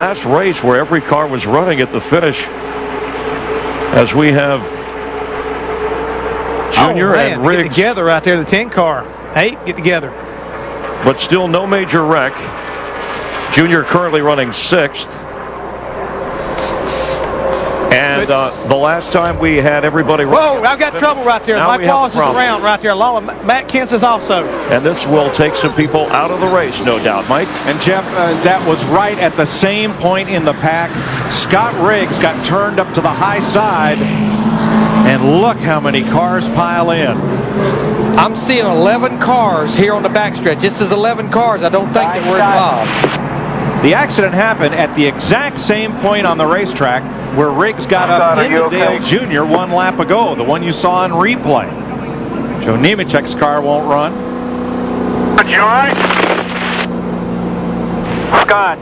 last race where every car was running at the finish, as we have Junior and Riggs get together out there, the 10 car. 8 get together. But still no major wreck. Junior currently running 6th. And the last time we had everybody. Whoa, I've got trouble right there. Mike Wallace is around right there, along with Matt Kent's is also. And this will take some people out of the race, no doubt, Mike. And Jeff, that was right at the same point in the pack. Scott Riggs got turned up to the high side. And look how many cars pile in. I'm seeing 11 cars here on the backstretch. This is 11 cars. I don't think that we're involved. The accident happened at the exact same point on the racetrack where Riggs got up into Dale Jr. 1 lap ago, the one you saw on replay. Joe Nemechek's car won't run. You all right? Scott.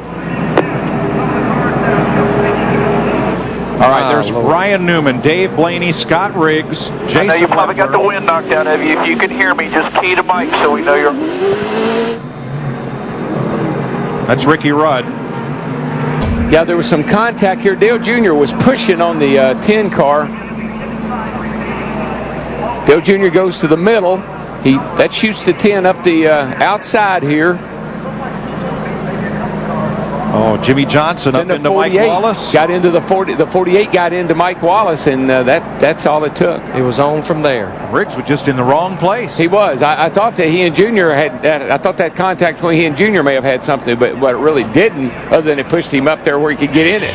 All right, there's Ryan Newman, Dave Blaney, Scott Riggs, Jason I know you probably Leffler. got the wind knocked out of you. If you can hear me, just key to Mike so we know you're... That's Ricky Rudd. Yeah, there was some contact here. Dale Jr. was pushing on the 10 car. Dale Jr. goes to the middle. That shoots the 10 up the outside here. Oh, Jimmy Johnson up into Mike Wallace. Got into the 40. The 48 got into Mike Wallace, and that's all it took. It was on from there. Riggs was just in the wrong place. He was. I thought that he and Junior had. I thought that contact between he and Junior may have had something, but it really didn't. Other than it pushed him up there where he could get in it.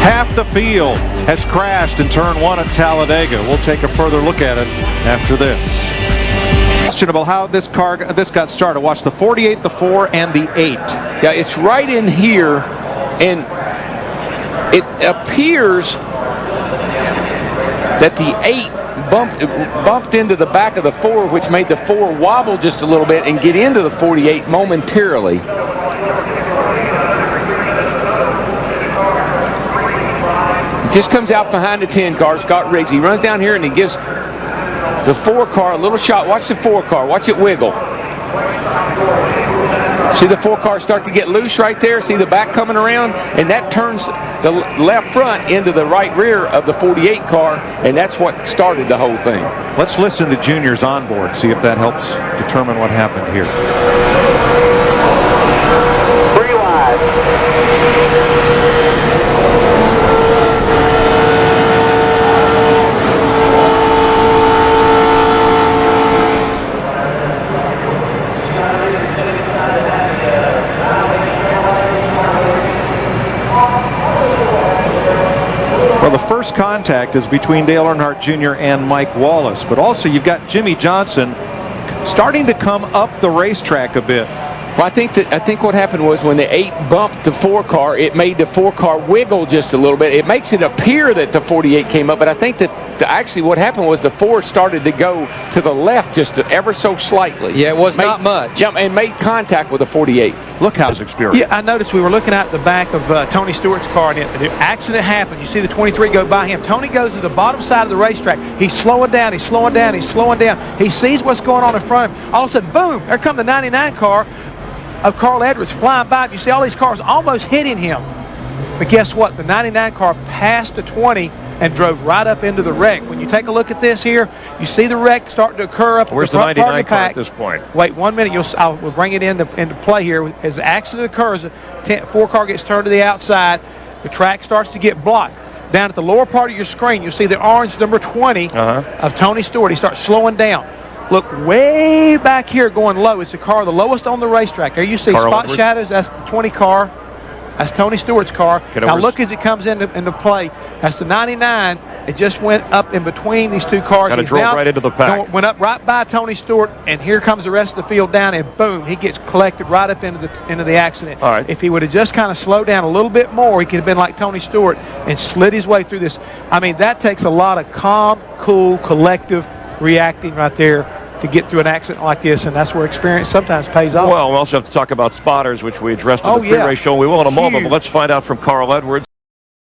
Half the field has crashed in turn 1 at Talladega. We'll take a further look at it after this. Questionable how this got started. Watch the 48, the 4, and the 8. Yeah, it's right in here, and it appears that the 8 bumped into the back of the 4, which made the 4 wobble just a little bit and get into the 48 momentarily. It just comes out behind the 10 car, Scott Riggs. He runs down here and he gives the 4 car a little shot. Watch the 4 car. Watch it wiggle. See the 4 car start to get loose right there. See the back coming around, and that turns the left front into the right rear of the 48 car, and that's what started the whole thing. Let's listen to Junior's onboard, see if that helps determine what happened here. 3 wide. Well, the first contact is between Dale Earnhardt Jr. and Mike Wallace, but also you've got Jimmy Johnson starting to come up the racetrack a bit. Well, I think what happened was when the 8 bumped the 4 car, it made the 4 car wiggle just a little bit. It makes it appear that the 48 came up, but I think that actually what happened was the 4 started to go to the left just ever so slightly. Yeah, it was not much. Yeah, and made contact with the 48. Look how's experience. Yeah, I noticed we were looking at the back of Tony Stewart's car, and the accident happened. You see the 23 go by him. Tony goes to the bottom side of the racetrack. He's slowing down. He's slowing down. He's slowing down. He sees what's going on in front of him. All of a sudden, boom! There comes the 99 car of Carl Edwards flying by. You see all these cars almost hitting him. But guess what? The 99 car passed the 20 and drove right up into the wreck. When you take a look at this here, you see the wreck starting to occur up. Where's the front the 99 part of the car pack. at this point? Wait 1 minute. We'll bring it into play here. As the accident occurs, the 4 car gets turned to the outside. The track starts to get blocked. Down at the lower part of your screen, you'll see the orange number 20 of Tony Stewart. He starts slowing down. Look way back here going low. It's the car the lowest on the racetrack. There you see Carl spot Edwards. shadows. That's the 20 car. That's Tony Stewart's car. Now look as it comes into play. That's the 99. It just went up in between these 2 cars. Kind of drove right into the pack. Went up right by Tony Stewart, and here comes the rest of the field down, and boom, he gets collected right up into the accident. All right. If he would have just kind of slowed down a little bit more, he could have been like Tony Stewart and slid his way through this. I mean, that takes a lot of calm, cool, collective reacting right there to get through an accident like this, and that's where experience sometimes pays off. Well, we also have to talk about spotters, which we addressed in the pre-race show. We will in a moment, but let's find out from Carl Edwards.